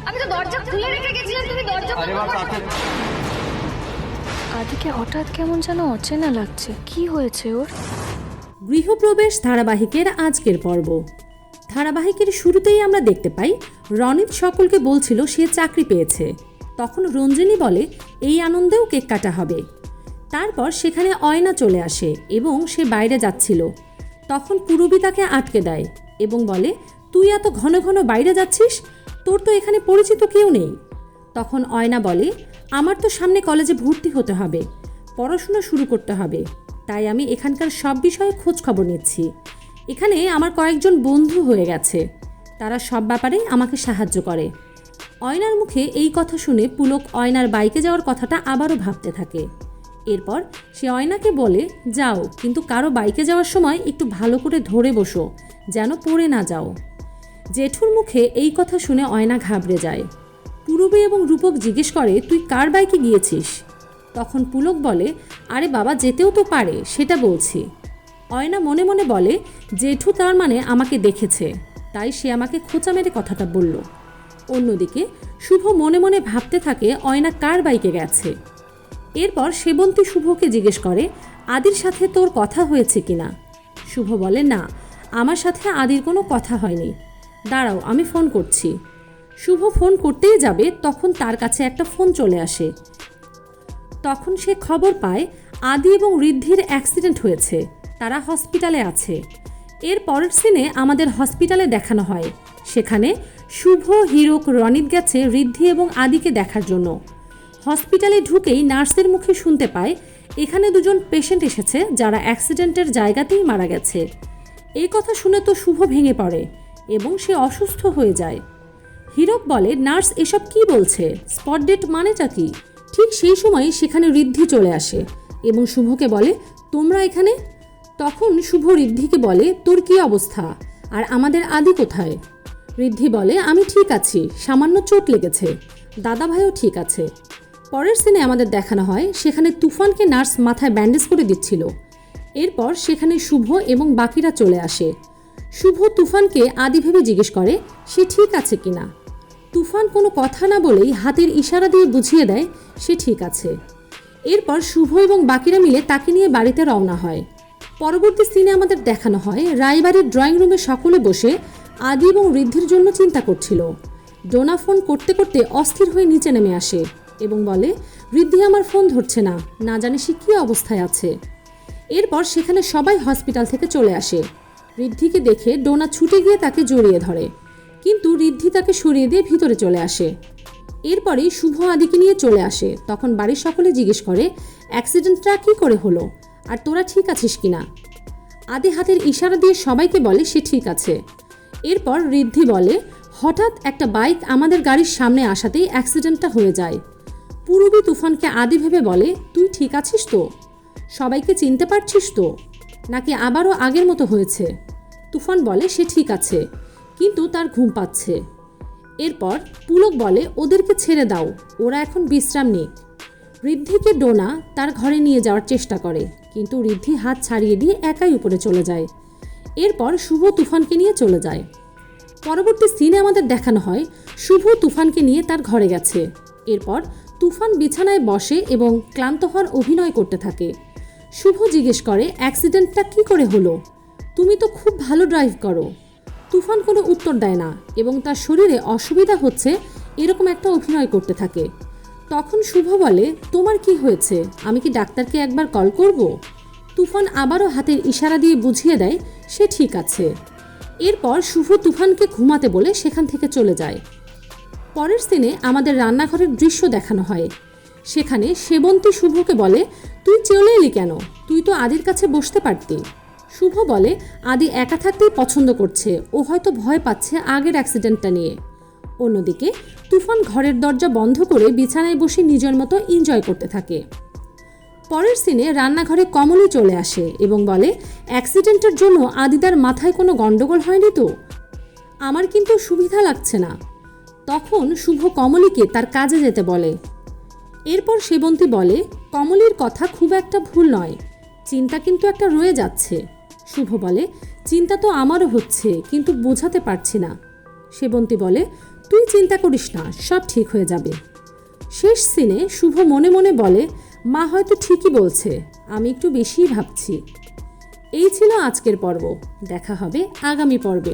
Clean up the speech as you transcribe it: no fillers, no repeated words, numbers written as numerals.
আমি তো দরজা খুলে রেখে গেছিলাম, তুমি দরজা আরে বাবা কাকে আদিকে হঠাৎ কেমন যেন অচেনা লাগছে। কি হয়েছে ওর? গৃহপ্রবেশ ধারাবাহিকের আজকের পর্ব। ধারাবাহিকের শুরুতেই আমরা দেখতে পাই রনিত সকলকে বলছিল সে চাকরি পেয়েছে। তখন রঞ্জিনী বলে এই আনন্দেও কেক কাটা হবে। তারপর সেখানে অয়না চলে আসে এবং সে বাইরে যাচ্ছিল। তখন পূরবী তাকে আটকে দেয় এবং বলে তুই এত ঘন ঘন বাইরে যাচ্ছিস, তোর তো এখানে পরিচিত কেউ নেই। তখন অয়না বলে আমার তো সামনে কলেজে ভর্তি হতে হবে, পড়াশোনা শুরু করতে হবে, তাই আমি এখানকার সব বিষয়ে খোঁজ খবর নিচ্ছি। এখানে আমার কয়েকজন বন্ধু হয়ে গেছে, তারা সব ব্যাপারেই আমাকে সাহায্য করে। অয়নার মুখে এই কথা শুনে পুলক অয়নার বাইকে যাওয়ার কথাটা আবারও ভাবতে থাকে। এরপর সে অয়নাকে বলে যাও, কিন্তু কারো বাইকে যাওয়ার সময় একটু ভালো করে ধরে বসো, যেন পড়ে না যাও। জেঠুর মুখে এই কথা শুনে অয়না ঘাবড়ে যায়। পূরবী এবং রূপক জিজ্ঞেস করে তুই কার বাইকে গিয়েছিস? তখন পুলক বলে আরে বাবা যেতেও তো পারে, সেটা বলছি। অয়না মনে মনে বলে জেঠু তার মানে আমাকে দেখেছে, তাই সে আমাকে খোঁচা মেরে কথাটা বলল। অন্যদিকে শুভ মনে মনে ভাবতে থাকে অয়না কার বাইকে গেছে। এরপর সেবন্তী শুভকে জিজ্ঞেস করে আদির সাথে তোর কথা হয়েছে কিনা। শুভ বলে না, আমার সাথে আদির কোনো কথা হয়নি, দাঁড়াও আমি ফোন করছি। শুভ ফোন করতেই যাবে, তখন তার কাছে একটা ফোন চলে আসে। তখন সে খবর পায় আদি এবং ঋদ্ধির অ্যাক্সিডেন্ট হয়েছে, তারা হসপিটালে আছে। এর পরের সিনে আমাদের হসপিটালে দেখানো হয়, সেখানে শুভ, হিরক, রনিত গেছে ঋদ্ধি এবং আদিকে দেখার জন্য। হসপিটালে ঢুকেই নার্সের মুখে শুনতে পায় এখানে দুজন পেশেন্ট এসেছে যারা অ্যাক্সিডেন্টের জায়গাতেই মারা গেছে। এই কথা শুনে তো শুভ ভেঙে পড়ে এবং সে অসুস্থ হয়ে যায়। হিরক বলে নার্স এসব কি বলছে, স্পট ডেট মানেটা কি? ঠিক সেই সময় সেখানে ঋদ্ধি চলে আসে এবং শুভকে বলে তোমরা এখানে? তখন শুভ ঋদ্ধিকে বলে তোর কি অবস্থা, আর আমাদের আদি কোথায়? ঋদ্ধি বলে আমি ঠিক আছি, সামান্য চোট লেগেছে, দাদা ভাইও ঠিক আছে। পরের সিনে আমাদের দেখানো হয় সেখানে তুফানকে নার্স মাথায় ব্যান্ডেজ করে দিচ্ছিল। এরপর সেখানে শুভ এবং বাকিরা চলে আসে। শুভ তুফানকে আদি ভেবে জিজ্ঞেস করে সে ঠিক আছে কিনা। তুফান কোনো কথা না বলেই হাতের ইশারা দিয়ে বুঝিয়ে দেয় সে ঠিক আছে। এরপর শুভ এবং বাকিরা মিলে তাকে নিয়ে বাড়িতে রওনা হয়। পরবর্তী সিনে আমাদের দেখানো হয় রায়বাড়ির ড্রয়িং রুমে সকলে বসে আদি এবং ঋদ্ধির জন্য চিন্তা করছিল। ডোনা ফোন করতে করতে অস্থির হয়ে নিচে নেমে আসে এবং বলে ঋদ্ধি আমার ফোন ধরছে না, না জানি সে কী অবস্থায় আছে। এরপর সেখানে সবাই হসপিটাল থেকে চলে আসে। ঋদ্ধিকে দেখে ডোনা ছুটে গিয়ে তাকে জড়িয়ে ধরে, কিন্তু ঋদ্ধি তাকে সরিয়ে দিয়ে ভিতরে চলে আসে। এরপরেই শুভ আদিকে নিয়ে চলে আসে। তখন বাড়ির সকলে জিজ্ঞেস করে অ্যাক্সিডেন্টটা কী করে হলো, আর তোরা ঠিক আছিস কিনা। আদি হাতের ইশারা দিয়ে সবাইকে বলে সে ঠিক আছে। এরপর ঋদ্ধি বলে হঠাৎ একটা বাইক আমাদের গাড়ির সামনে আসাতেই অ্যাক্সিডেন্টটা হয়ে যায়। পূরবী তুফানকে আদি ভেবে বলে তুই ঠিক আছিস তো, সবাইকে চিনতে পারছিস তো, নাকি আবারও আগের মতো হয়েছে? তুফান বলে সে ঠিক আছে, কিন্তু তার ঘুম পাচ্ছে। এরপর পুলক বলে ওদেরকে ছেড়ে দাও, ওরা এখন বিশ্রাম নিক। ঋদ্ধিকে ডোনা তার ঘরে নিয়ে যাওয়ার চেষ্টা করে, কিন্তু ঋদ্ধি হাত ছাড়িয়ে দিয়ে একাই উপরে চলে যায়। এরপর শুভ তুফানকে নিয়ে চলে যায়। পরবর্তী সিনে আমাদের দেখানো হয় শুভ তুফানকে নিয়ে তার ঘরে গেছে। এরপর তুফান বিছানায় বসে এবং ক্লান্ত হওয়ার অভিনয় করতে থাকে। শুভ জিজ্ঞেস করে অ্যাক্সিডেন্টটা কি করে হলো, তুমি তো খুব ভালো ড্রাইভ করো। তুফান কোনো উত্তর দেয় না এবং তার শরীরে অসুবিধা হচ্ছে এরকম একটা অভিনয় করতে থাকে। তখন শুভ বলে তোমার কি হয়েছে, আমি কি ডাক্তারকে একবার কল করব? তুফান আবারও হাতের ইশারা দিয়ে বুঝিয়ে দেয় সে ঠিক আছে। এরপর শুভ তুফানকে ঘুমাতে বলে সেখান থেকে চলে যায়। পরের সিনে আমাদের রান্নাঘরের দৃশ্য দেখানো হয়। সেখানে সেবন্তী শুভকে বলে তুই চলে এলি কেন, তুই তো আদির কাছে বসতে পারতি। শুভ বলে আদি একা থাকতেই পছন্দ করছে, ও হয়তো ভয় পাচ্ছে আগের অ্যাক্সিডেন্টটা নিয়ে। অন্যদিকে তুফান ঘরের দরজা বন্ধ করে বিছানায় বসে নিজের মতো এনজয় করতে থাকে। পরের সিনে রান্নাঘরে কমলি চলে আসে এবং বলে অ্যাক্সিডেন্টের জন্য আদিদার মাথায় কোনো গন্ডগোল হয়নি তো, আমার কিন্তু সুবিধা লাগছে না। তখন শুভ কমলিকে তার কাজে যেতে বলে। এরপর সেবন্তী বলে কমলির কথা খুব একটা ভুল নয়, চিন্তা কিন্তু একটা রয়ে যাচ্ছে। শুভ বলে চিন্তা তো আমারও হচ্ছে, কিন্তু বোঝাতে পারছি না। সেবন্তী বলে তুই তুই চিন্তা করিস না, সব ঠিক হয়ে যাবে। শেষ সিনে শুভ মনে মনে বলে, মা হয়তো ঠিকই বলছে, আমি একটু বেশিই ভাবছি। এই ছিল আজকের পর্ব। দেখা হবে আগামী পর্বে।